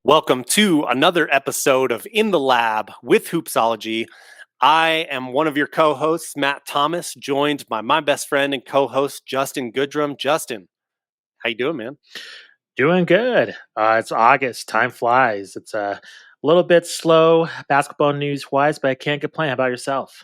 Welcome to another episode of In the Lab with Hoopsology. I am one of your co-hosts, Matt Thomas, joined by my best friend and co-host, Justin Goodrum. Justin, how you doing, man? Doing good. It's August. Time flies. It's a little bit slow basketball news wise, but I can't complain. How about yourself?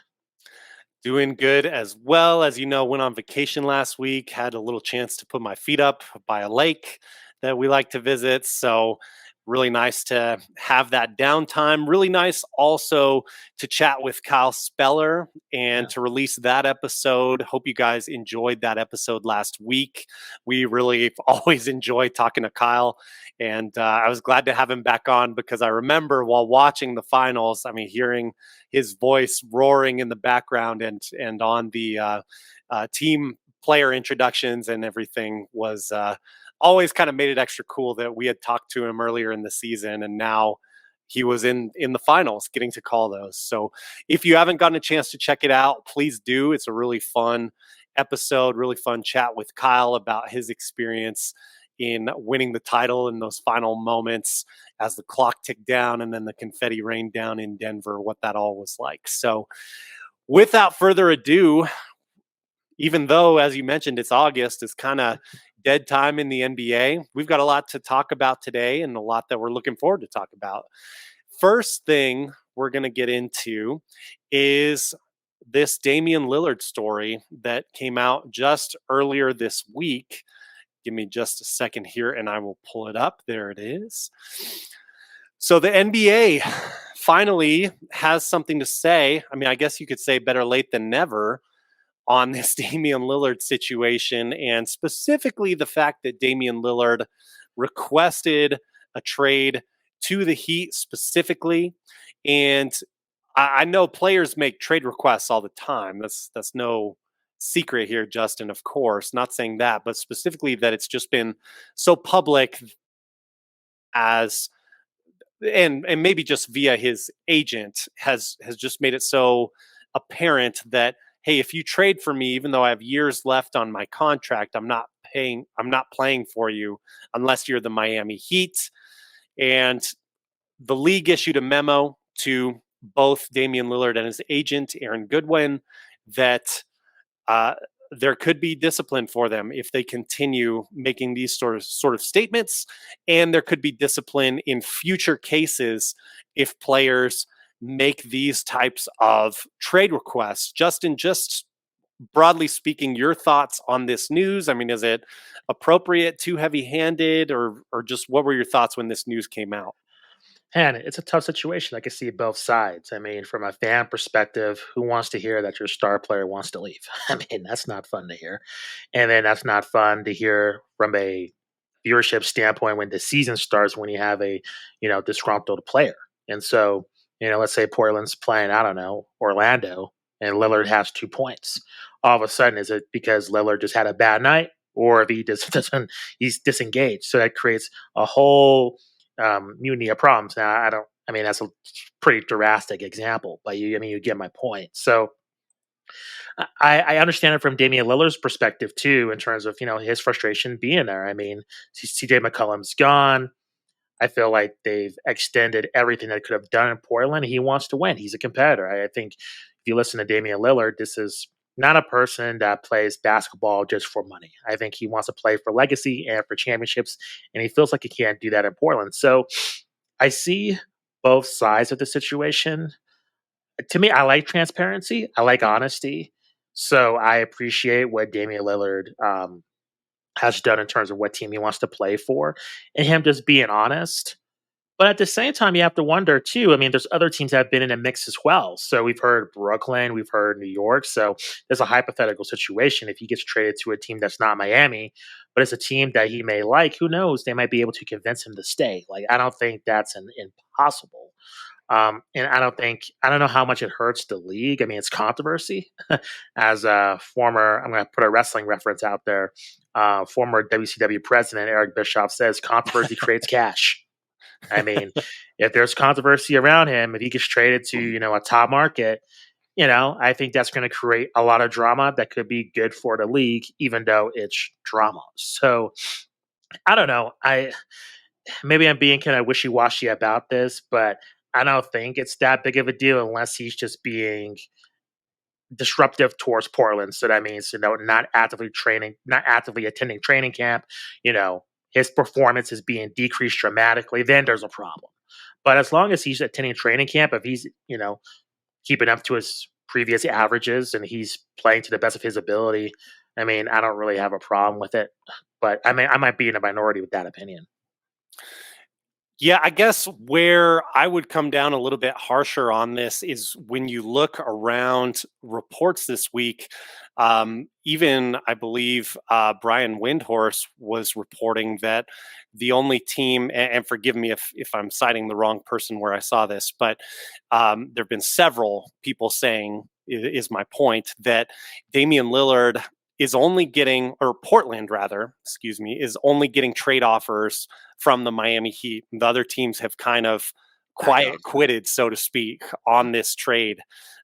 Doing good as well. As you know, went on vacation last week, had a little chance to put my feet up by a lake that we like to visit. So, really nice to have that downtime. Really nice also to chat with Kyle Speller and Yeah. to release that episode. Hope you guys enjoyed that episode last week. We really always enjoy talking to Kyle. And I was glad to have him back on because I remember while watching the finals, hearing his voice roaring in the background and on the team player introductions and everything was always kind of made it extra cool that we had talked to him earlier in the season and now he was in the finals getting to call those. So if you haven't gotten a chance to check it out, please do. It's a really fun episode, really fun chat with Kyle about his experience in winning the title in those final moments as the clock ticked down and then the confetti rained down in Denver, what that all was like. So, without further ado, even though, as you mentioned, it's August, it's kind of dead time in the NBA. We've got a lot to talk about today and a lot that we're looking forward to talk about. First thing we're going to get into is this Damian Lillard story that came out just earlier this week. Give me just a second here and I will pull it up. There it is. So the NBA finally has something to say. I guess you could say better late than never on this Damian Lillard situation, and specifically the fact that Damian Lillard requested a trade to the Heat specifically. And I know players make trade requests all the time. That's no secret here, Justin, of course. Not saying that, but specifically that it's just been so public as and maybe just via his agent has just made it so apparent that hey, if you trade for me, even though I have years left on my contract, I'm not playing for you unless you're the Miami Heat. And the league issued a memo to both Damian Lillard and his agent, Aaron Goodwin, that uh, there could be discipline for them if they continue making these sort of statements, and there could be discipline in future cases if players make these types of trade requests. Justin, just broadly speaking, your thoughts on this news? Is it appropriate, too heavy-handed, or just what were your thoughts when this news came out? And it's a tough situation. I can see both sides. I mean, from a fan perspective, who wants to hear that your star player wants to leave? I mean, that's not fun to hear. And then that's not fun to hear from a viewership standpoint when the season starts when you have a, disgruntled player. And so, let's say Portland's playing, I don't know, Orlando, and Lillard has 2 points. All of a sudden, is it because Lillard just had a bad night, or if he just doesn't, he's disengaged? So that creates a whole mutiny of problems. Now, I don't. I mean, that's a pretty drastic example, but you get my point. So I understand it from Damian Lillard's perspective too, in terms of his frustration being there. I mean, CJ McCollum's gone. I feel like they've extended everything they could have done in Portland. He wants to win. He's a competitor. I think if you listen to Damian Lillard, this is not a person that plays basketball just for money. I think he wants to play for legacy and for championships, and he feels like he can't do that in Portland. So I see both sides of the situation. To me, I like transparency. I like honesty. So I appreciate what Damian Lillard has done in terms of what team he wants to play for, and him just being honest. But at the same time, you have to wonder too. I mean, there's other teams that have been in a mix as well. So we've heard Brooklyn, we've heard New York. So there's a hypothetical situation. If he gets traded to a team that's not Miami, but it's a team that he may like, who knows? They might be able to convince him to stay. Like, I don't think that's an impossible. And I don't know how much it hurts the league. I mean, it's controversy. As a former, I'm going to put a wrestling reference out there. Former WCW president Eric Bischoff says controversy creates cash. I mean, if there's controversy around him, if he gets traded to, a top market, I think that's going to create a lot of drama that could be good for the league, even though it's drama. So I don't know. maybe I'm being kind of wishy washy about this, but I don't think it's that big of a deal unless he's just being disruptive towards Portland. So that means, not actively training, not actively attending training camp, his performance is being decreased dramatically, then there's a problem. But as long as he's attending training camp, if he's, keeping up to his previous averages and he's playing to the best of his ability, I mean, I don't really have a problem with it. But I mean, I might be in a minority with that opinion. Yeah, I guess where I would come down a little bit harsher on this is when you look around reports this week. Even I believe Brian Windhorse was reporting that the only team, and forgive me if I'm citing the wrong person where I saw this, but there have been several people saying, is my point, that Damian Lillard is only getting, or Portland rather, excuse me, is only getting trade offers from the Miami Heat. The other teams have kind of Back off. quiet quitted, so to speak, on this trade.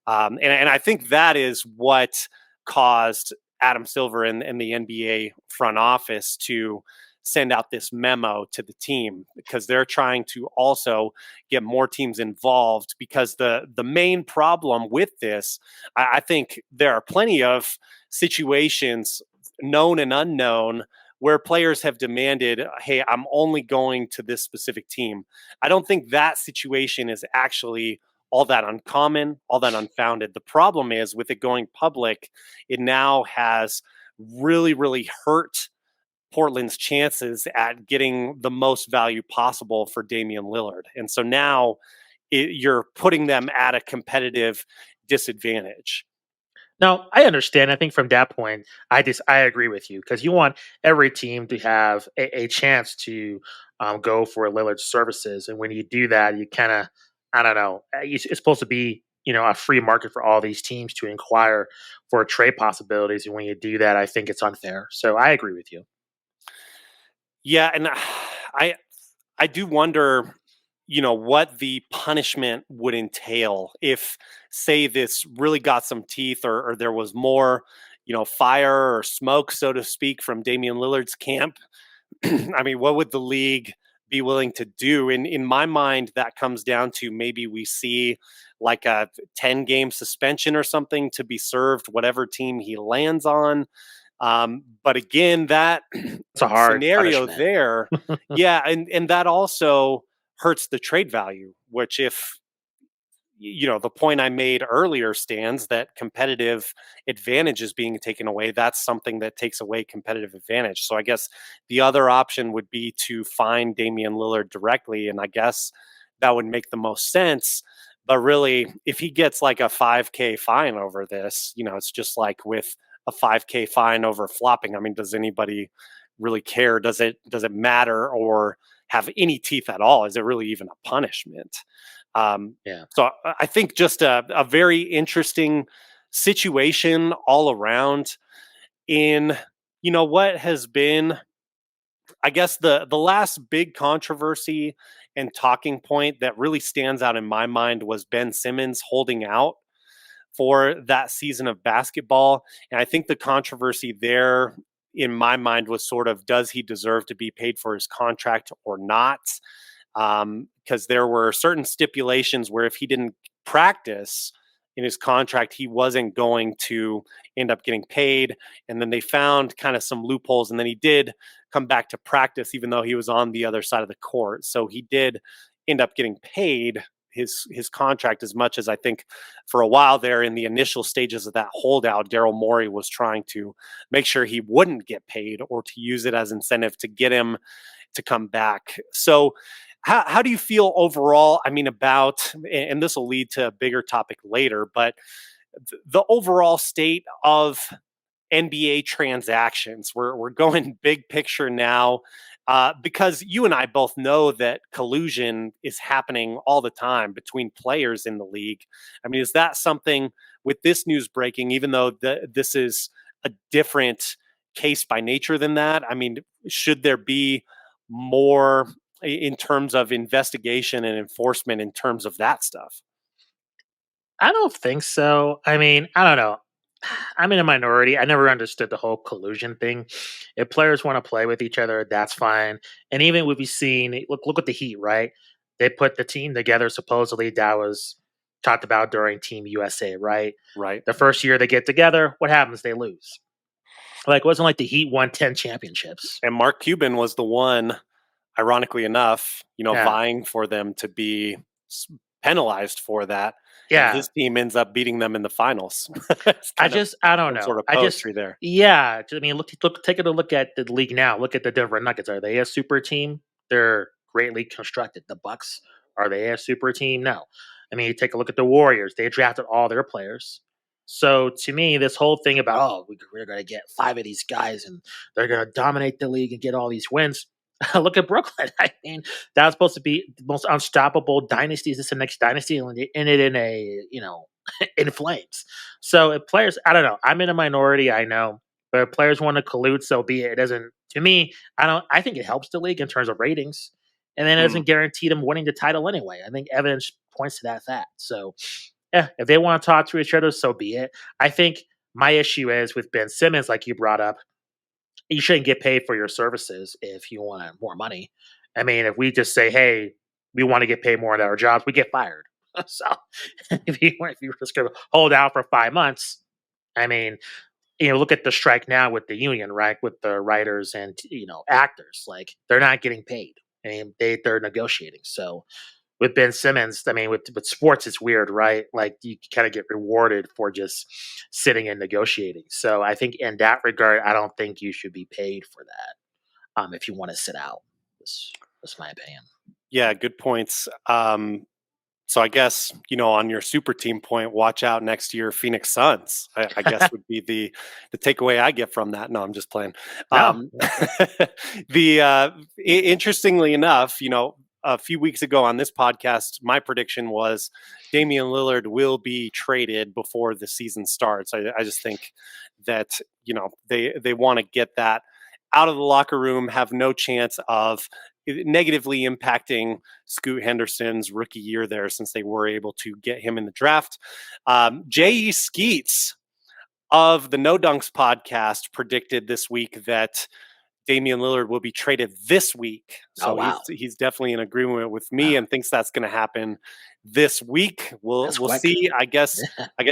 And I think that is what caused Adam Silver and the NBA front office to send out this memo to the team because they're trying to also get more teams involved because the main problem with this, I think there are plenty of situations, known and unknown, where players have demanded, hey, I'm only going to this specific team. I don't think that situation is actually all that uncommon, all that unfounded. The problem is with it going public, it now has really, really hurt Portland's chances at getting the most value possible for Damian Lillard. And so now you're putting them at a competitive disadvantage. Now, I understand. I think from that point, I agree with you because you want every team to have a chance to go for Lillard's services, and when you do that, you kind of, I don't know, it's supposed to be, a free market for all these teams to inquire for trade possibilities, and when you do that, I think it's unfair. So I agree with you. Yeah, and I I do wonder, what the punishment would entail if, say, this really got some teeth, or there was more, fire or smoke, so to speak, from Damian Lillard's camp. I mean, what would the league be willing to do? In my mind, that comes down to maybe we see like a 10-game suspension or something to be served whatever team he lands on. But again, that It's a hard scenario punishment. there, yeah, and that also hurts the trade value, which if the point I made earlier stands that competitive advantage is being taken away, that's something that takes away competitive advantage. So I guess the other option would be to find Damian Lillard directly, and I guess that would make the most sense. But really, if he gets like a 5K fine over this, it's just like with a 5K fine over flopping. I mean, does anybody really care? Does it matter or have any teeth at all? Is it really even a punishment? Um, Yeah. so I think just a very interesting situation all around in what has been, I guess, the last big controversy and talking point that really stands out in my mind was Ben Simmons holding out for that season of basketball. And I think the controversy there in my mind was sort of, does he deserve to be paid for his contract or not? Because there were certain stipulations where if he didn't practice in his contract, he wasn't going to end up getting paid. And then they found kind of some loopholes, and then he did come back to practice, even though he was on the other side of the court. So he did end up getting paid his contract, as much as I think for a while there in the initial stages of that holdout, Daryl Morey was trying to make sure he wouldn't get paid or to use it as incentive to get him to come back. So how do you feel overall? I mean, about, and this will lead to a bigger topic later, but the overall state of NBA transactions. We're going big picture now because you and I both know that collusion is happening all the time between players in the league. I mean, is that something with this news breaking, even though this is a different case by nature than that? I mean, should there be more in terms of investigation and enforcement in terms of that stuff? I don't think so. I mean, I don't know. I'm in a minority. I never understood the whole collusion thing. If players want to play with each other, that's fine. And even what we've seen, look at the Heat, right? They put the team together. Supposedly, that was talked about during Team USA, right? Right. The first year they get together, what happens? They lose. Like it wasn't like the Heat won 10 championships. And Mark Cuban was the one, ironically enough, Yeah, vying for them to be penalized for that, and yeah. his team ends up beating them in the finals. It's kind of I don't some sort know. of poetry there. Yeah. I mean, take a look at the league now. Look at the Denver Nuggets. Are they a super team? They're greatly constructed. The Bucks, are they a super team? No. I mean, you take a look at the Warriors. They drafted all their players. So to me, this whole thing about we're going to get five of these guys and they're going to dominate the league and get all these wins. Look at Brooklyn. I mean, that was supposed to be the most unstoppable dynasty. Is this the next dynasty? And it ended in a in flames. So if players, I don't know. I'm in a minority, I know, but if players want to collude, so be it. It doesn't. To me, I don't. I think it helps the league in terms of ratings, and then it Mm. doesn't guarantee them winning the title anyway. I think evidence points to that fact. So, yeah, if they want to talk to each other, so be it. I think my issue is with Ben Simmons, like you brought up. You shouldn't get paid for your services if you want more money. I mean, if we just say, "Hey, we want to get paid more at our jobs," we get fired. So if you were just going to hold out for 5 months, I mean, look at the strike now with the union, right? With the writers and actors, like they're not getting paid. I mean, they're negotiating. So with Ben Simmons, I mean, with sports, it's weird, right? Like you kind of get rewarded for just sitting and negotiating. So I think in that regard, I don't think you should be paid for that. If you want to sit out, that's my opinion. Yeah, good points. So I guess, on your super team point, watch out next year, Phoenix Suns. I guess would be the takeaway I get from that. No, I'm just playing. No, Um, that's right. interestingly enough, a few weeks ago on this podcast, my prediction was Damian Lillard will be traded before the season starts. I just think that they want to get that out of the locker room, have no chance of negatively impacting Scoot Henderson's rookie year there, since they were able to get him in the draft. J.E. Skeets of the No Dunks podcast predicted this week that Damian Lillard will be traded this week. Oh So he's wow, he's definitely in agreement with me wow, and thinks that's going to happen this week. We'll that's we'll quick. see. I guess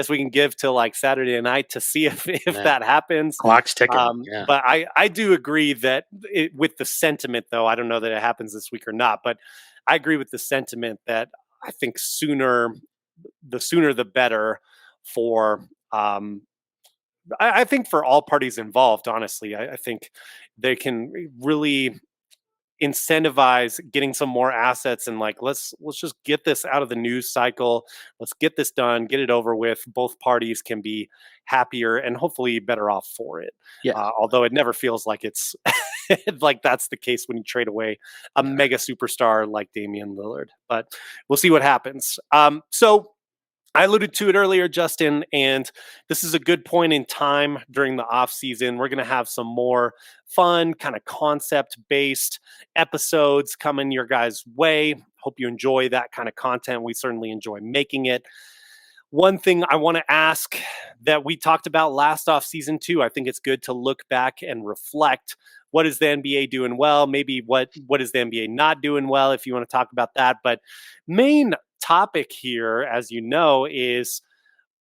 we can give till like Saturday night to see if Yeah, that happens. clock's ticking. Yeah, But I do agree that with the sentiment, though, I don't know that it happens this week or not, but I agree with the sentiment that I think sooner the better for I think for all parties involved. Honestly, I think they can really incentivize getting some more assets, and like let's just get this out of the news cycle. Let's get this done, get it over with. Both parties can be happier and hopefully better off for it. yeah, Although it never feels like it's like that's the case when you trade away a yeah, mega superstar like Damian Lillard. But we'll see what happens. So I alluded to it earlier, Justin, and this is a good point in time during the off season. We're going to have some more fun, kind of concept based episodes coming your guys' way. Hope you enjoy that kind of content. We certainly enjoy making it. One thing I want to ask that we talked about last off season too, I think it's good to look back and reflect. What is the NBA doing well? Maybe what is the NBA not doing well, if you want to talk about that. But main topic here, as you know, is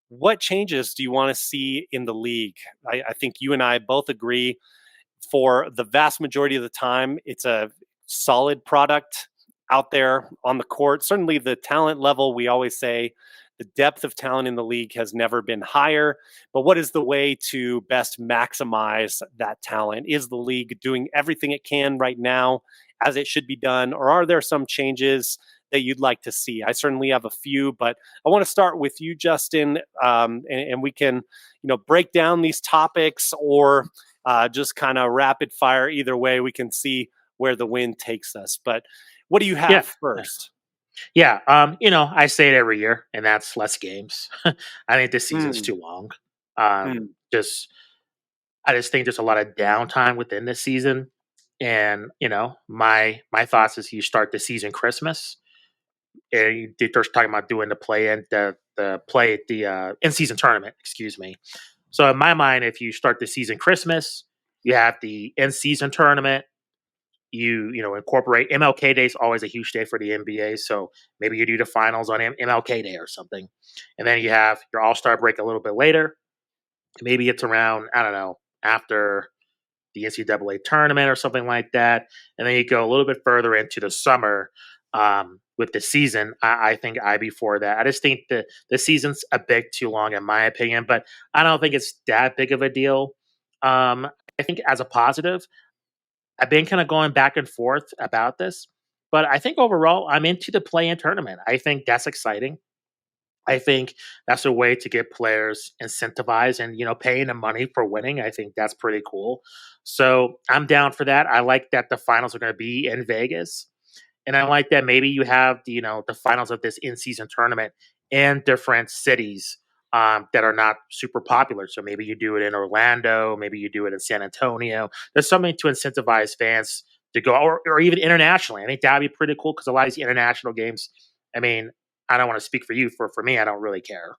what changes do you want to see in the league? I think you and I both agree for the vast majority of the time, it's a solid product out there on the court. Certainly, the talent level, we always say the depth of talent in the league has never been higher. But what is the way to best maximize that talent? Is the league doing everything it can right now as it should be done? Or are there some changes that you'd like to see? I certainly have a few, but I want to start with you, Justin, and we can, break down these topics or just kind of rapid fire. Either way, we can see where the wind takes us. But what do you yeah, have yeah. first? Yeah, I say it every year, and that's less games. I think this season's Mm, too long. Um, mm, just I just think there's a lot of downtime within this season, and my thoughts is you start the season Christmas, and they're talking about doing the play in the play the in season tournament. Excuse me. So in my mind, if you start the season Christmas, you have the in-season tournament. You incorporate MLK Day is always a huge day for the NBA. So maybe you do the finals on MLK Day or something, and then you have your All Star break a little bit later. Maybe it's around, I don't know, after the NCAA tournament or something like that, and then you go a little bit further into the summer with the season. I think I before that. I just think the season's a bit too long in my opinion, but I don't think it's that big of a deal. I think as a positive, I've been kind of going back and forth about this, but I think overall I'm into the play-in tournament. I think that's exciting. I think that's a way to get players incentivized and paying them money for winning. I think that's pretty cool. So I'm down for that. I like that the finals are going to be in Vegas, and I like that maybe you have the finals of this in season tournament in different cities that are not super popular. So maybe you do it in Orlando, maybe you do it in San Antonio. There's something to incentivize fans to go, or even internationally. I think that'd be pretty cool because a lot of these international games. I mean, I don't want to speak for you. For me, I don't really care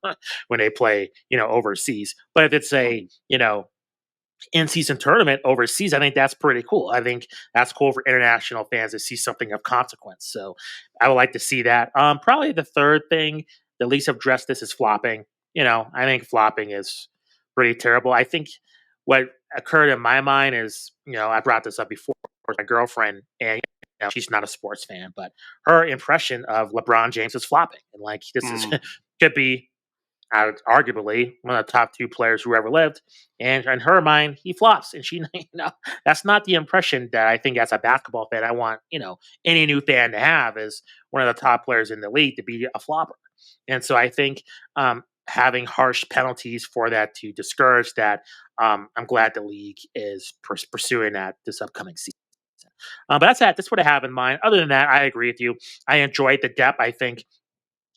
when they play overseas. But if it's a in season tournament overseas, I think that's pretty cool. I think that's cool for international fans to see something of consequence. So I would like to see that. Probably the third thing, the least have addressed this is flopping. I think flopping is pretty terrible. I think what occurred in my mind is, I brought this up before with my girlfriend, and she's not a sports fan, but her impression of LeBron James is flopping, and like this is Mm. could be arguably one of the top two players who ever lived. And in her mind, he flops. And she, that's not the impression that I think as a basketball fan, I want, any new fan to have is one of the top players in the league to be a flopper. And so I think having harsh penalties for that to discourage that, I'm glad the league is pursuing that this upcoming season. But that's that. That's what I have in mind. Other than that, I agree with you. I enjoyed the depth. I think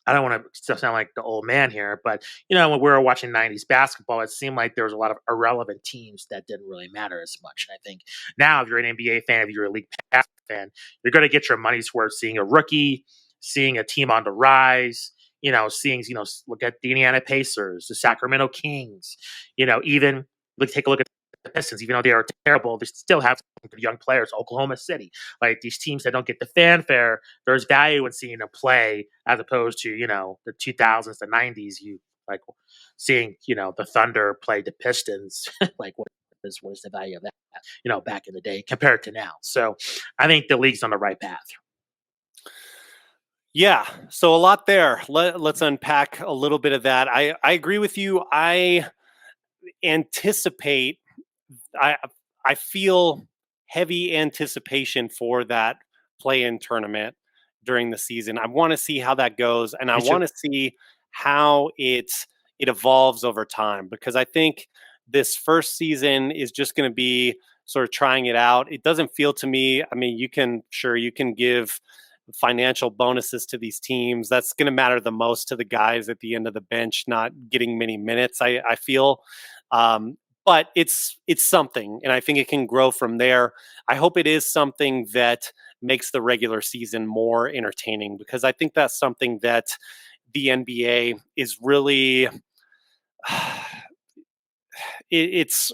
I don't want to sound like the old man here, but when we were watching '90s basketball, it seemed like there was a lot of irrelevant teams that didn't really matter as much. And I think now, if you're an NBA fan, if you're a league pass fan, you're going to get your money's worth seeing a rookie, seeing a team on the rise. Seeing look at the Indiana Pacers, the Sacramento Kings. Even take a look at the Pistons, even though they are terrible, they still have some good young players. Oklahoma City, like these teams that don't get the fanfare, there's value in seeing them play as opposed to the 2000s, the 90s. You like seeing the Thunder play the Pistons. Like what is the value of that? Back in the day compared to now. So I think the league's on the right path. Yeah, so a lot there. Let's unpack a little bit of that. I agree with you. I anticipate. I I feel heavy anticipation for that play-in tournament during the season. I want to see how that goes, and I Me too. want to see how it evolves over time because I think this first season is just going to be sort of trying it out. It doesn't feel to me. I mean, you can give financial bonuses to these teams. That's going to matter the most to the guys at the end of the bench not getting many minutes. I feel. But it's something, and I think it can grow from there. I hope it is something that makes the regular season more entertaining because I think that's something that the NBA is really it's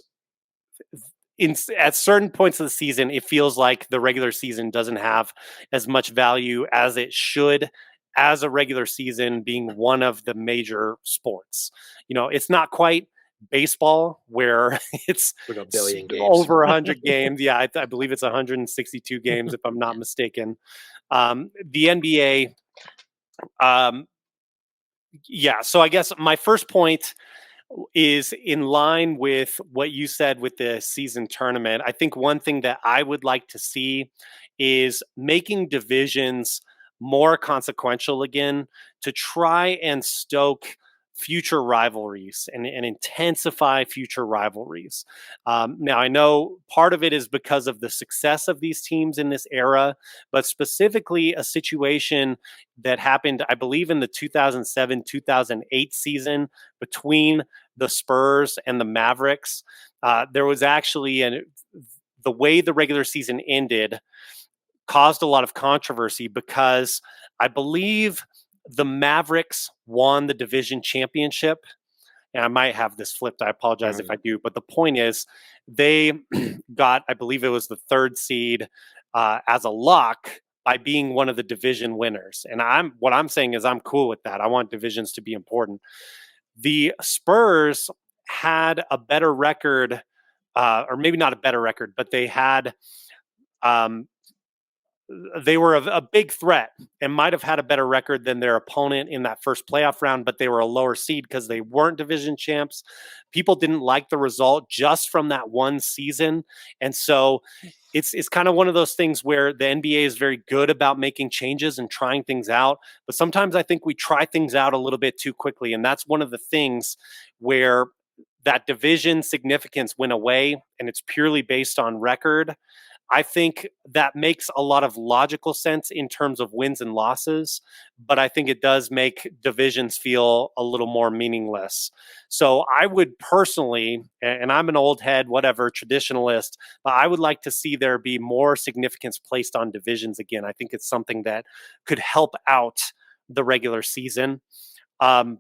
in at certain points of the season it feels like the regular season doesn't have as much value as it should as a regular season being one of the major sports. It's not quite baseball where it's Like a billion games. over 100 games. Yeah, I believe it's 162 games if I'm not mistaken. The NBA, um, yeah. So I guess my first point is in line with what you said with the season tournament. I think one thing that I would like to see is making divisions more consequential again to try and stoke future rivalries and intensify future rivalries. Now, I know part of it is because of the success of these teams in this era, but specifically a situation that happened, I believe, in the 2007 2008 season between the Spurs and the Mavericks. There was actually the way the regular season ended caused a lot of controversy because I believe the Mavericks won the division championship and I might have this flipped. I apologize if Mhm. I do. But the point is, they got, I believe it was the third seed as a lock by being one of the division winners. And what I'm saying is I'm cool with that. I want divisions to be important. The Spurs had a better record, or maybe not a better record, but um, they were a big threat and might have had a better record than their opponent in that first playoff round, but they were a lower seed because they weren't division champs. People didn't like the result just from that one season. And so it's kind of one of those things where the NBA is very good about making changes and trying things out. But sometimes I think we try things out a little bit too quickly. And that's one of the things where that division significance went away and it's purely based on record. I think that makes a lot of logical sense in terms of wins and losses, but I think it does make divisions feel a little more meaningless. So I would personally, and I'm an old head, whatever, traditionalist, but I would like to see there be more significance placed on divisions again. I think it's something that could help out the regular season. Um,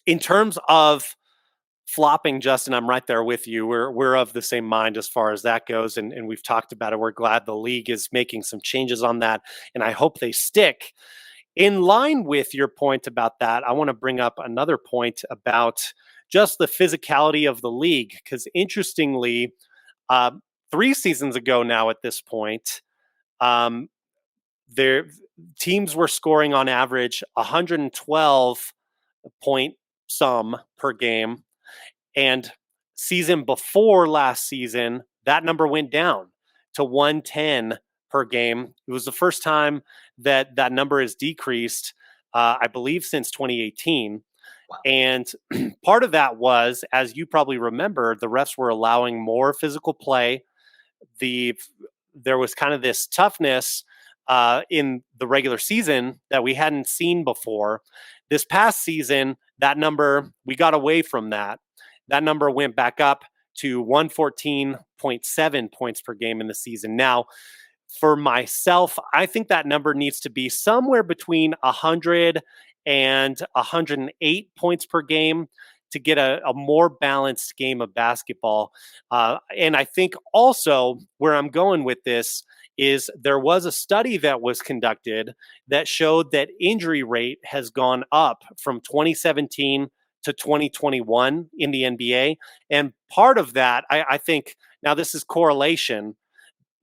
in terms of flopping, Justin, I'm right there with you. We're of the same mind as far as that goes, and we've talked about it. We're glad the league is making some changes on that, and I hope they stick. In line with your point about that, I want to bring up another point about just the physicality of the league, because interestingly, uh, 3 seasons ago now at this point, um, their teams were scoring on average 112 point some per game, and season before last season, that number went down to 110 per game. It was the first time that that number has decreased, I believe, since 2018. Wow. And part of that was, as you probably remember, the refs were allowing more physical play. There was kind of this toughness in the regular season that we hadn't seen before. This past season, that number, we got away from that. That number went back up to 114.7 points per game in the season. Now, for myself, I think that number needs to be somewhere between 100 and 108 points per game to get a more balanced game of basketball. And I think also where I'm going with this is there was a study that was conducted that showed that injury rate has gone up from 2017 to 2021 in the NBA. And part of that, I think, now this is correlation,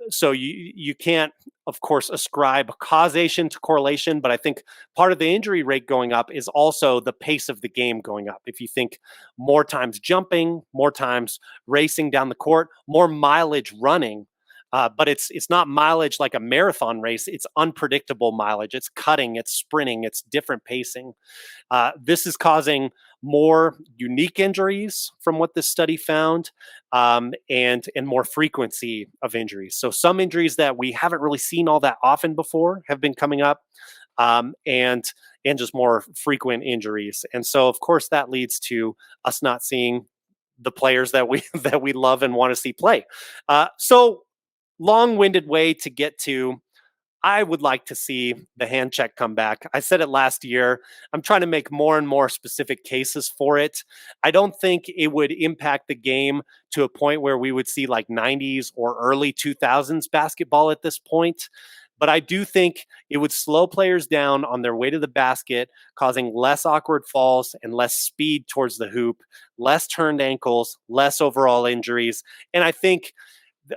so you can't, of course, ascribe causation to correlation, but I think part of the injury rate going up is also the pace of the game going up. If you think more times jumping, more times racing down the court, more mileage running, but it's not mileage like a marathon race. It's unpredictable mileage. It's cutting, it's sprinting, it's different pacing. This is causing more unique injuries from what this study found, and more frequency of injuries. So some injuries that we haven't really seen all that often before have been coming up, and just more frequent injuries. And so, of course, that leads to us not seeing the players that we that we love and want to see play. So long-winded way to get to, I would like to see the hand check come back. I said it last year. I'm trying to make more and more specific cases for it. I don't think it would impact the game to a point where we would see like 90s or early 2000s basketball at this point. But I do think it would slow players down on their way to the basket, causing less awkward falls and less speed towards the hoop, less turned ankles, less overall injuries. And I think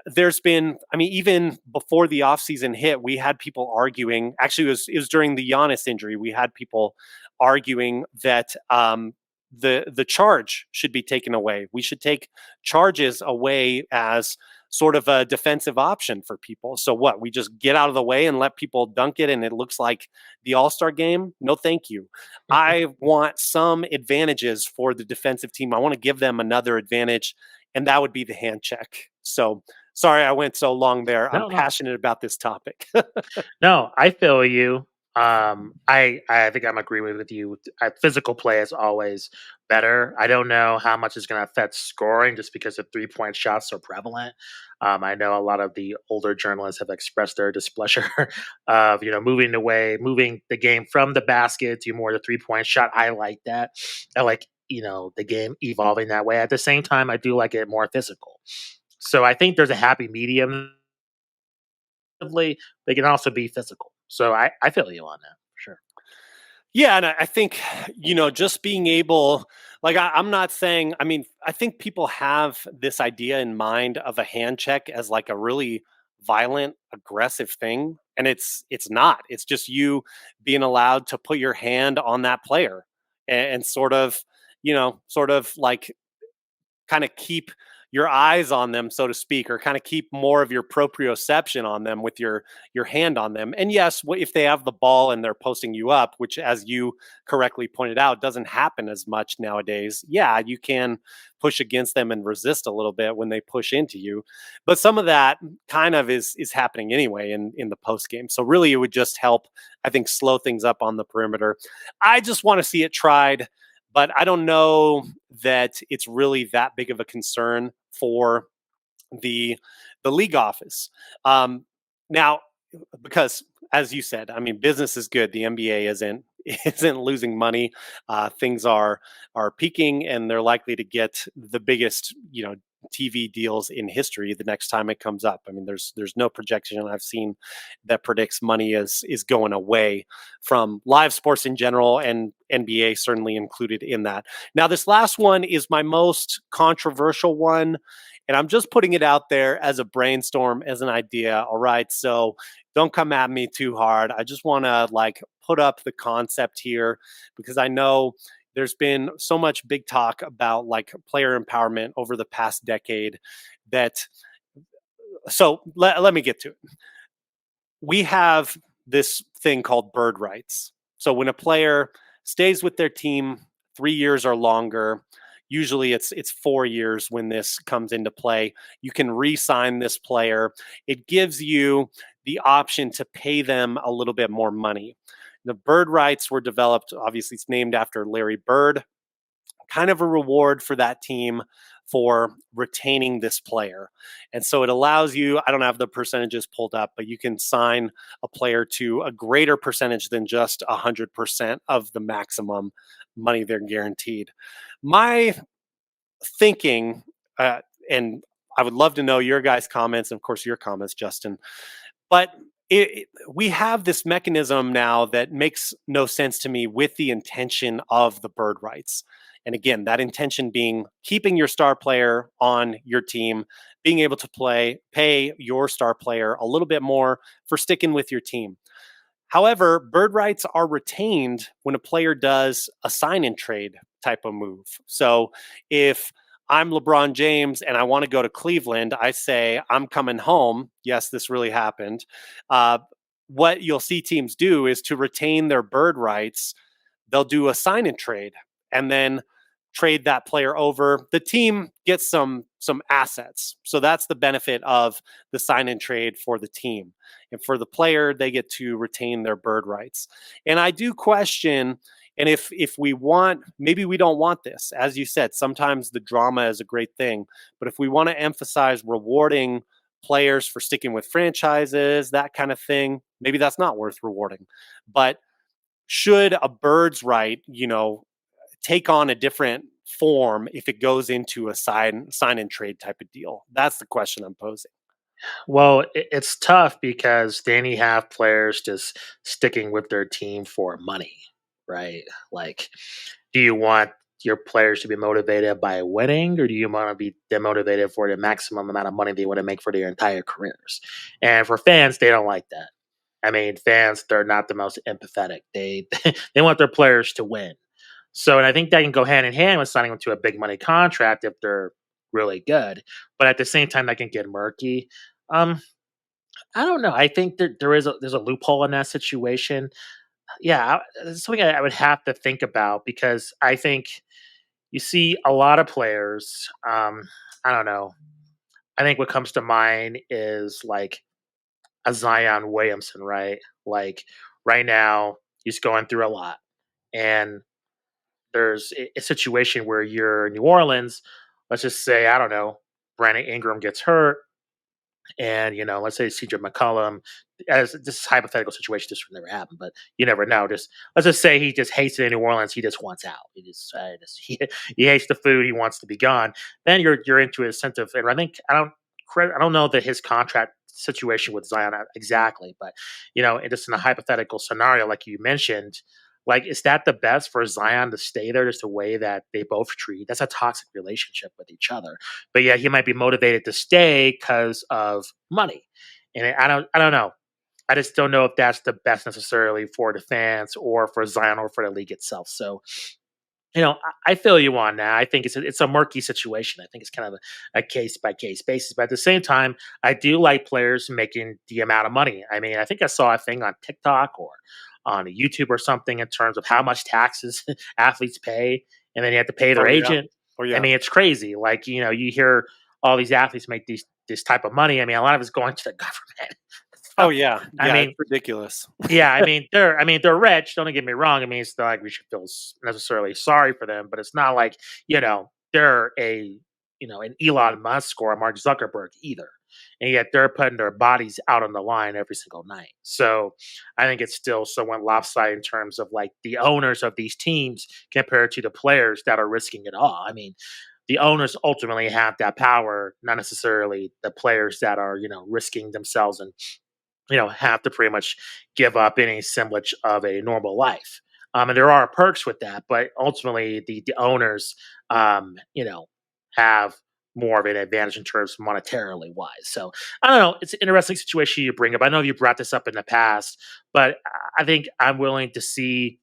there's been, I mean, even before the offseason hit, we had people arguing. Actually, it was during the Giannis injury. We had people arguing that the charge should be taken away. We should take charges away as sort of a defensive option for people. So what? We just get out of the way and let people dunk it, and it looks like the All-Star game? No, thank you. I want some advantages for the defensive team. I want to give them another advantage, and that would be the hand check. So sorry I went so long there. I'm No, no. passionate about this topic. No, I feel you. I think I'm agreeing with you. Physical play is always better. I don't know how much it's going to affect scoring just because the 3 point shots are prevalent. I know a lot of the older journalists have expressed their displeasure of moving the game from the basket to more the 3 point shot. I like that. I like the game evolving that way. At the same time, I do like it more physical. So I think there's a happy medium. They can also be physical. So I feel you on that for sure. Yeah, and I think just being able, like, I'm not saying. I mean, I think people have this idea in mind of a hand check as like a really violent, aggressive thing, and it's not. It's just you being allowed to put your hand on that player and sort of, sort of like kind of keep your eyes on them, so to speak, or kind of keep more of your proprioception on them with your hand on them. And yes, if they have the ball and they're posting you up, which, as you correctly pointed out, doesn't happen as much nowadays. Yeah, you can push against them and resist a little bit when they push into you, but some of that kind of is happening anyway in the post game. So really, it would just help, I think, slow things up on the perimeter. I just want to see it tried, but I don't know that it's really that big of a concern for the the league office. Now, because as you said, I mean, business is good. The NBA isn't losing money. Things are peaking, and they're likely to get the biggest TV deals in history the next time it comes up. I mean, there's no projection I've seen that predicts money is going away from live sports in general, and NBA certainly included in that. Now, this last one is my most controversial one, and I'm just putting it out there as a brainstorm, as an idea. All right. So don't come at me too hard. I just want to like put up the concept here because I know there's been so much big talk about like player empowerment over the past decade that let me get to it. We have this thing called bird rights. So when a player stays with their team 3 years or longer, usually it's 4 years when this comes into play. You can re-sign this player. It gives you the option to pay them a little bit more money. The bird rights were developed, obviously, it's named after Larry Bird, kind of a reward for that team for retaining this player. And so it allows you, I don't have the percentages pulled up, but you can sign a player to a greater percentage than just 100% of the maximum money they're guaranteed. My thinking, and I would love to know your guys' comments, and of course, your comments, Justin, but we have this mechanism now that makes no sense to me with the intention of the bird rights. And again, that intention being keeping your star player on your team, being able to pay your star player a little bit more for sticking with your team. However, bird rights are retained when a player does a sign and trade type of move. So if I'm LeBron James and I want to go to Cleveland, I say, I'm coming home. Yes, this really happened. Uh, what you'll see teams do is to retain their bird rights, they'll do a sign and trade and then trade that player over. The team gets some assets. So that's the benefit of the sign and trade for the team. And for the player, they get to retain their bird rights. And I do question, and if we want, maybe we don't want this. As you said, sometimes the drama is a great thing. But if we want to emphasize rewarding players for sticking with franchises, that kind of thing, maybe that's not worth rewarding. But should a bird's right, take on a different form if it goes into a sign and trade type of deal? That's the question I'm posing. Well, it's tough because then you have players just sticking with their team for money, right? Like, do you want your players to be motivated by winning, or do you want to be demotivated for the maximum amount of money they want to make for their entire careers? And for fans, they don't like that. I mean, fans, they're not the most empathetic. They they want their players to win. So, and I think that can go hand in hand with signing them to a big money contract if they're really good. But at the same time, that can get murky. Um, I don't know. I think that there's a loophole in that situation. Yeah, it's something I would have to think about because I think you see a lot of players. I don't know. I think what comes to mind is like a Zion Williamson, right? Like right now, he's going through a lot, and there's a situation where you're in New Orleans. Let's just say I don't know. Brandon Ingram gets hurt. And let's say CJ McCollum, as this is a hypothetical situation, this would never happen, but you never know. Just let's just say he just hates it in New Orleans. He just wants out. He hates the food. He wants to be gone. Then you're into his incentive, and I don't know that his contract situation with Zion exactly, but just in a hypothetical scenario like you mentioned, like, is that the best for Zion to stay there just the way that they both treat? That's a toxic relationship with each other. But yeah, he might be motivated to stay because of money. And I don't know. I just don't know if that's the best necessarily for the fans or for Zion or for the league itself. So I feel you on that. I think it's a murky situation. I think it's kind of a case by case basis. But at the same time, I do like players making the amount of money. I mean, I think I saw a thing on TikTok or on YouTube or something in terms of how much taxes athletes pay, and then you have to pay their Oh yeah. agent. Oh I yeah. mean, it's crazy. Like you hear all these athletes make this type of money. I mean, a lot of it's going to the government. Oh So, yeah. I Yeah. It's mean, ridiculous. yeah, I mean they're rich. Don't get me wrong. I mean it's not like we should feel necessarily sorry for them, but it's not like they're an Elon Musk or a Mark Zuckerberg either, and yet they're putting their bodies out on the line every single night. So I think it's still somewhat lopsided in terms of like the owners of these teams compared to the players that are risking it all. I mean, the owners ultimately have that power, not necessarily the players that are risking themselves and have to pretty much give up any semblance of a normal life. And there are perks with that, but ultimately the owners, have more of an advantage in terms monetarily wise. So I don't know. It's an interesting situation you bring up. I know you brought this up in the past, but I think I'm willing to see,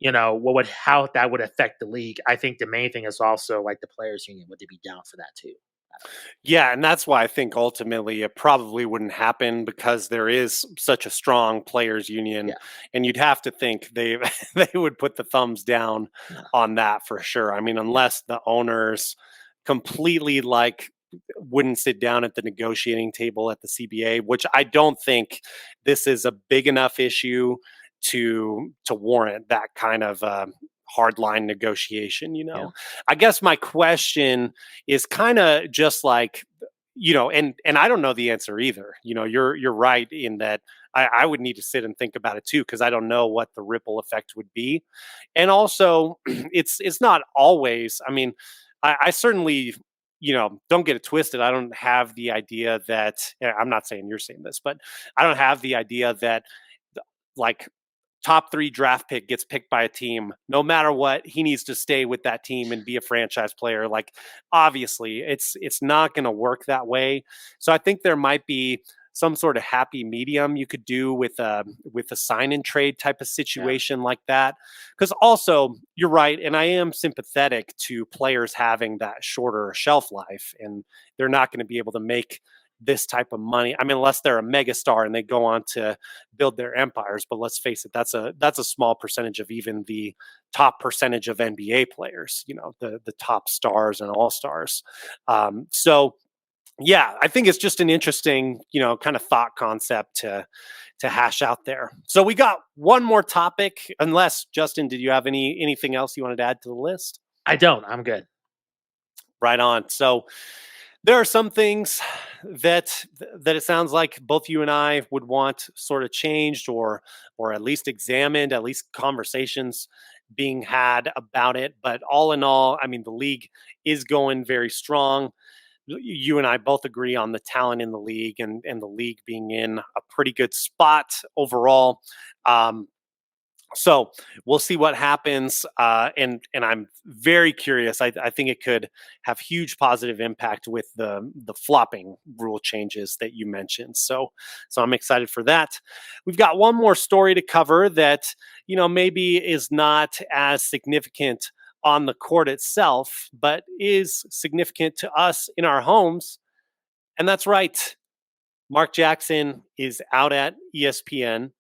how that would affect the league. I think the main thing is also like the players union. Would they be down for that too? I don't know. Yeah, and that's why I think ultimately it probably wouldn't happen because there is such a strong players union, Yeah. and you'd have to think they they would put the thumbs down Yeah. on that for sure. I mean, Yeah. unless the owners completely like wouldn't sit down at the negotiating table at the CBA, which I don't think this is a big enough issue to warrant that kind of hardline negotiation. Yeah. I guess my question is kind of just like and I don't know the answer either. You're right in that I would need to sit and think about it too because I don't know what the ripple effect would be, and also it's not always. I mean, I certainly don't get it twisted. I don't have the idea that I'm not saying you're saying this, but I don't have the idea that like top 3 draft pick gets picked by a team, no matter what, he needs to stay with that team and be a franchise player. Like, obviously, it's not going to work that way. So I think there might be some sort of happy medium you could do with a sign and trade type of Yeah. situation like that. Because also, you're right, and I am sympathetic to players having that shorter shelf life, and they're not going to be able to make this type of money. I mean, unless they're a megastar and they go on to build their empires. But let's face it, that's a small percentage of even the top percentage of NBA players. The top stars and all stars. So yeah, I think it's just an interesting kind of thought concept to hash out there. So we got one more topic. Unless Justin, did you have anything else you wanted to add to the list? I don't. I'm good. Right on. So there are some things that it sounds like both you and I would want sort of changed or at least examined, at least conversations being had about it. But all in all, I mean, the league is going very strong. You and I both agree on the talent in the league and the league being in a pretty good spot overall. Um, so we'll see what happens, and I'm very curious. I think it could have huge positive impact with the flopping rule changes that you mentioned. So I'm excited for that. We've got one more story to cover that maybe is not as significant on the court itself, but is significant to us in our homes, and that's right. Mark Jackson is out at ESPN.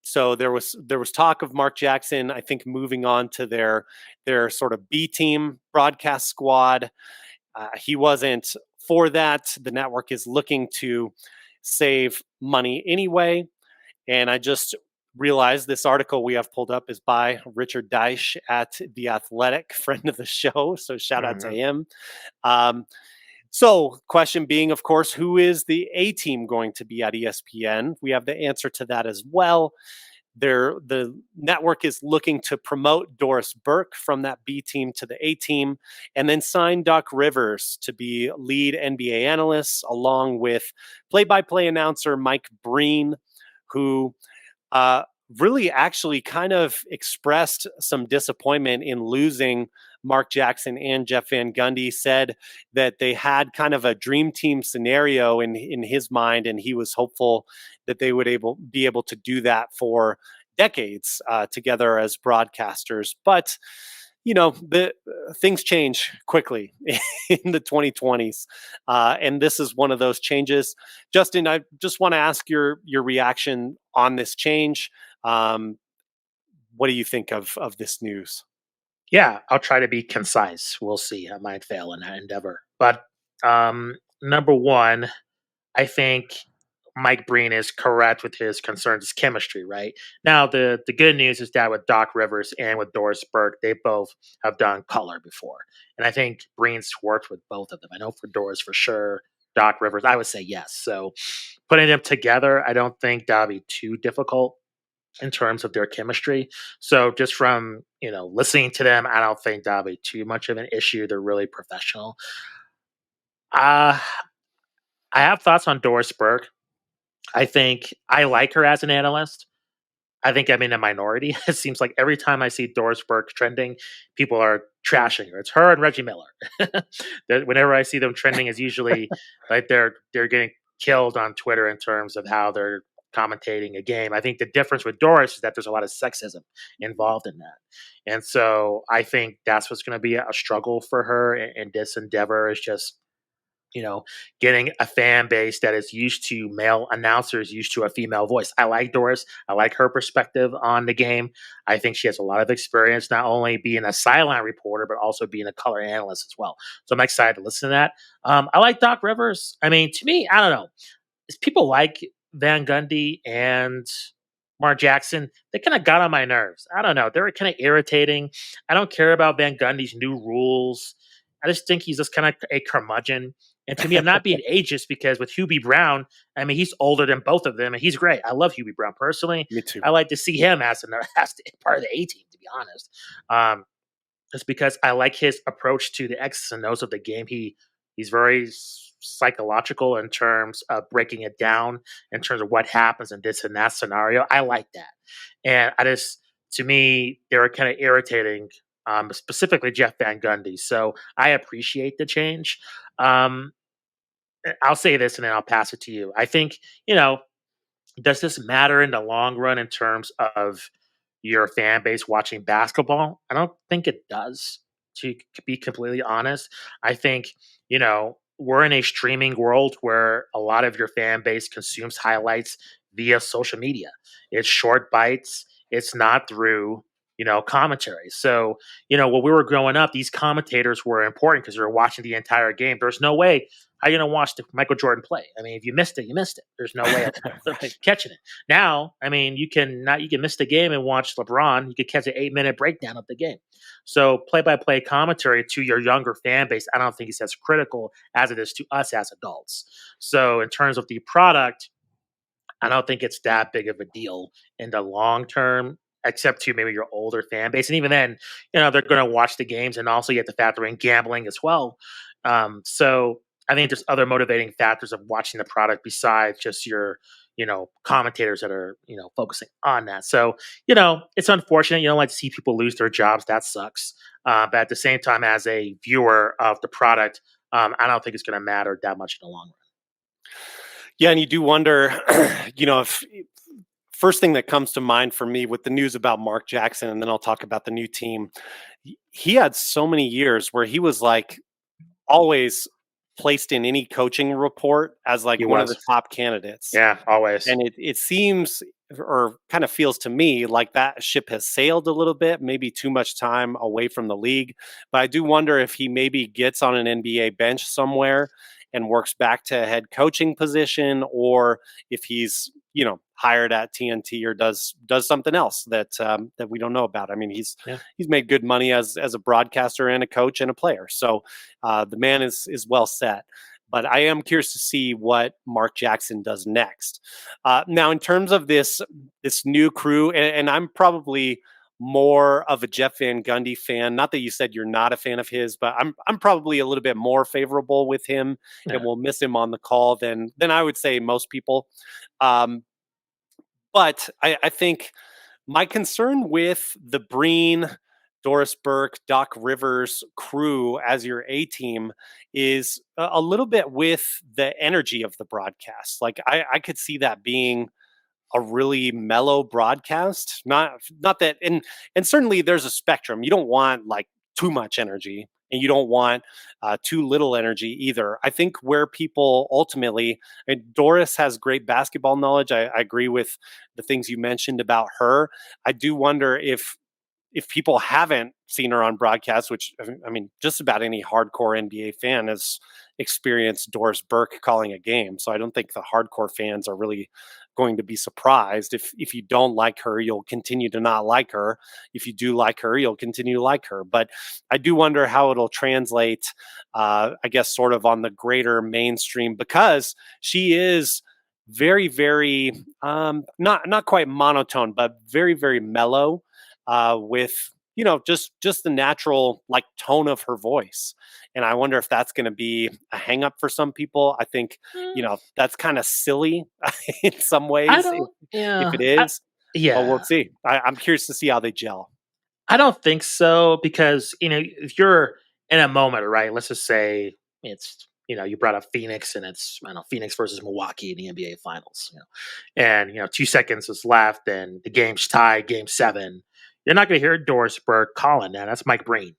So there was talk of Mark Jackson, I think, moving on to their sort of B team broadcast squad. He wasn't for that. The network is looking to save money anyway. And I just realized this article we have pulled up is by Richard Deitch at The Athletic, friend of the show. So shout out to Mhm. him. Um, So, question being, of course, who is the A team going to be at ESPN? We have the answer to that as well. The network is looking to promote Doris Burke from that B team to the A team, and then sign Doc Rivers to be lead NBA analyst, along with play-by-play announcer Mike Breen, who uh, really actually kind of expressed some disappointment in losing Mark Jackson and Jeff Van Gundy. Said that they had kind of a dream team scenario in his mind, and he was hopeful that they would be able to do that for decades together as broadcasters. But the things change quickly in the 2020s, and this is one of those changes. Justin, I just want to ask your reaction on this change. um, what do you think of this news? Yeah, I'll try to be concise. We'll see. I might fail in that endeavor. But number one, I think Mike Breen is correct with his concerns. It's chemistry, right? Now, the good news is that with Doc Rivers and with Doris Burke, they both have done color before, and I think Breen's worked with both of them. I know for Doris for sure. Doc Rivers, I would say yes. So putting them together, I don't think that'll be too difficult in terms of their chemistry. So just from listening to them, I don't think that'll be too much of an issue. They're really professional. Uh I have thoughts on Doris Burke. I think I like her as an analyst. I think I'm in a minority. It seems like every time I see Doris Burke trending, people are trashing her. It's her and Reggie Miller. Whenever I see them trending, is usually like they're getting killed on Twitter in terms of how they're commentating a game. I think the difference with Doris is that there's a lot of sexism involved in that, and so I think that's what's going to be a struggle for her in this endeavor. Is just you know, getting a fan base that is used to male announcers, used to a female voice. I like Doris. I like her perspective on the game. I think she has a lot of experience, not only being a sideline reporter, but also being a color analyst as well. So I'm excited to listen to that. I like Doc Rivers. I mean, to me, I don't know. Is people like Van Gundy and Mark Jackson, they kind of got on my nerves. I don't know. They're kind of irritating. I don't care about Van Gundy's new rules. I just think he's just kind of a curmudgeon. And to me, I'm not being ageist because with Hubie Brown, I mean, he's older than both of them, and he's great. I love Hubie Brown personally. Me too. I like to see him as, as part of the A team, to be honest. Just because I like his approach to the X's and O's of the game. He's very psychological in terms of breaking it down in terms of what happens in this and that scenario. I like that, and I just to me they were kind of irritating, specifically Jeff Van Gundy. So I appreciate the change. Um, I'll say this and then I'll pass it to you. I think does this matter in the long run in terms of your fan base watching basketball? I don't think it does, to be completely honest. I think, we're in a streaming world where a lot of your fan base consumes highlights via social media. It's short bites, it's not through, commentary. So, when we were growing up, these commentators were important because we were watching the entire game. There's no way how you gonna watch the Michael Jordan play. I mean, if you missed it, you missed it. There's no way of Right. catching it. Now, I mean, you can miss the game and watch LeBron. You could catch an 8 minute breakdown of the game. So play by play commentary to your younger fan base, I don't think it's as critical as it is to us as adults. So in terms of the product, I don't think it's that big of a deal in the long term, except to maybe your older fan base. And even then, they're going to watch the games, and also you have to factor in gambling as well. So I think there's other motivating factors of watching the product besides just your, commentators that are, focusing on that. So, it's unfortunate. You don't like to see people lose their jobs. That sucks. But at the same time, as a viewer of the product, I don't think it's going to matter that much in the long run. Yeah, and you do wonder, if first thing that comes to mind for me with the news about Mark Jackson, and then I'll talk about the new team. He had so many years where he was like always placed in any coaching report as like He one of the was. top candidates. Yeah, always. And it seems or kind of feels to me like that ship has sailed a little bit, maybe too much time away from the league. But I do wonder if he maybe gets on an NBA bench somewhere and works back to a head coaching position, or if he's, hired at TNT or does something else that we don't know about. I mean, Yeah. he's made good money as a broadcaster and a coach and a player, so the man is well set. But I am curious to see what Mark Jackson does next. Now, in terms of this new crew, and I'm probably more of a Jeff Van Gundy fan. Not that you said you're not a fan of his, but I'm probably a little bit more favorable with him, and Yeah. will miss him on the call than I would say most people. Um, but I think my concern with the Breen, Doris Burke, Doc Rivers crew as your A team is a little bit with the energy of the broadcast. Like I could see that being a really mellow broadcast. Not that, and certainly there's a spectrum. You don't want like too much energy, and you don't want too little energy either. I think where people ultimately, and Doris has great basketball knowledge. I agree with the things you mentioned about her. I do wonder if people haven't seen her on broadcast, which I mean, just about any hardcore NBA fan has experienced Doris Burke calling a game. So I don't think the hardcore fans are really going to be surprised. If you don't like her, you'll continue to not like her. If you do like her, you'll continue to like her. But I do wonder how it'll translate, I guess, sort of on the greater mainstream, because she is very, very not quite monotone, but very, very mellow with just the natural like tone of her voice. And I wonder if that's going to be a hang up for some people. I think Mm, that's kind of silly in some I ways don't. if Yeah. it is, but we'll Yeah. see. I'm curious to see how they gel. I don't think so because if you're in a moment, right? Let's just say it's you brought up Phoenix and it's I don't know Phoenix versus Milwaukee in the NBA Finals, and 2 seconds is left and the game's tied, game seven. You're not going to hear Doris Burke calling that. That's Mike Breen,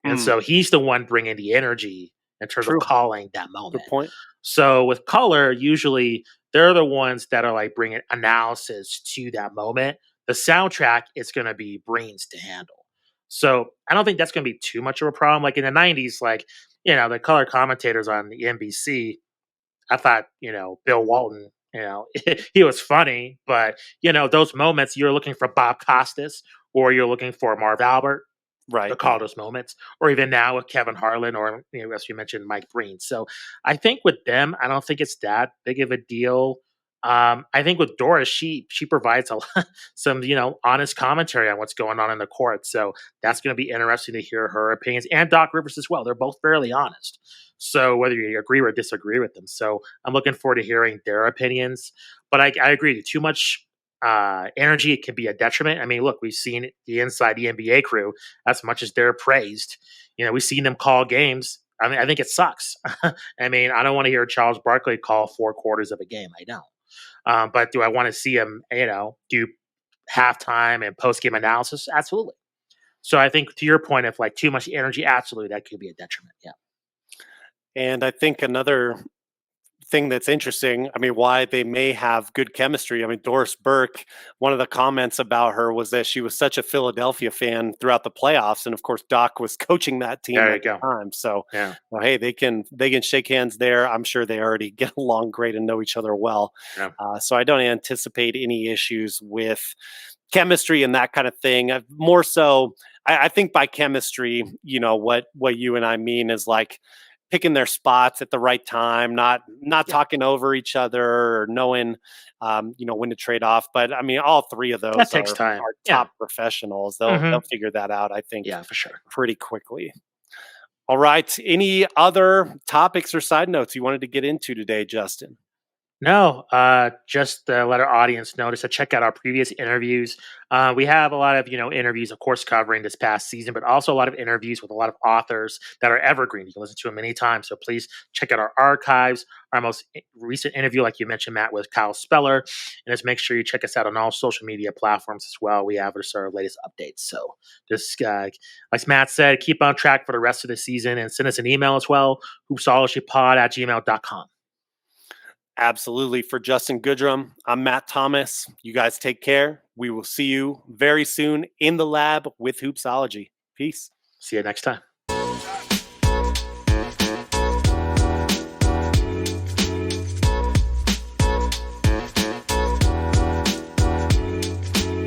and Mm, so he's the one bringing the energy in terms of true. calling that Good moment. point. So with color, usually they're the ones that are like bringing analysis to that moment. The soundtrack is going to be Brains to handle. So I don't think that's going to be too much of a problem. Like in the '90s, like the color commentators on the NBC, I thought Bill Walton, he was funny, but those moments you're looking for Bob Costas or you're looking for Marv Albert to Right. call those moments, or even now with Kevin Harlan or as you mentioned, Mike Breen. So I think with them, I don't think it's that big of a deal. I think with Doris, she provides a lot, some honest commentary on what's going on in the court. So that's going to be interesting to hear her opinions and Doc Rivers as well. They're both fairly honest. So whether you agree or disagree with them, so I'm looking forward to hearing their opinions. But I agree, too much energy it can be a detriment. I mean, look, we've seen the inside the NBA crew as much as they're praised. We've seen them call games. I mean, I think it sucks. I mean, I don't want to hear Charles Barkley call 4 quarters of a game. I don't. But do I want to see him, do halftime and post game analysis? Absolutely. So I think to your point of like too much energy, absolutely, that could be a detriment. Yeah. And I think another thing that's interesting, I mean, why they may have good chemistry. I mean, Doris Burke, one of the comments about her was that she was such a Philadelphia fan throughout the playoffs, and of course, Doc was coaching that team There you at the go. time. So, Yeah. well, hey, they can shake hands there. I'm sure they already get along great and know each other well. Yeah. So I don't anticipate any issues with chemistry and that kind of thing. More so, I think by chemistry, what you and I mean is like picking their spots at the right time, not Yeah. talking over each other or knowing when to trade off. But I mean, all three of That those takes are time. Yeah. top professionals. They'll Hmm. figure that out, I think, Yeah, for sure. pretty quickly. All right. Any other topics or side notes you wanted to get into today, Justin? No, just to let our audience know to check out our previous interviews. We have a lot of interviews, of course, covering this past season, but also a lot of interviews with a lot of authors that are evergreen. You can listen to them many times. So please check out our archives. Our most recent interview, like you mentioned, Matt, with Kyle Speller, and just make sure you check us out on all social media platforms as well. We have our latest updates. So just like Matt said, keep on track for the rest of the season and send us an email as well, hoopsologypod@gmail.com. Absolutely. For Justin Goodrum, I'm Matt Thomas. You guys take care. We will see you very soon in the lab with Hoopsology. Peace. See you next time.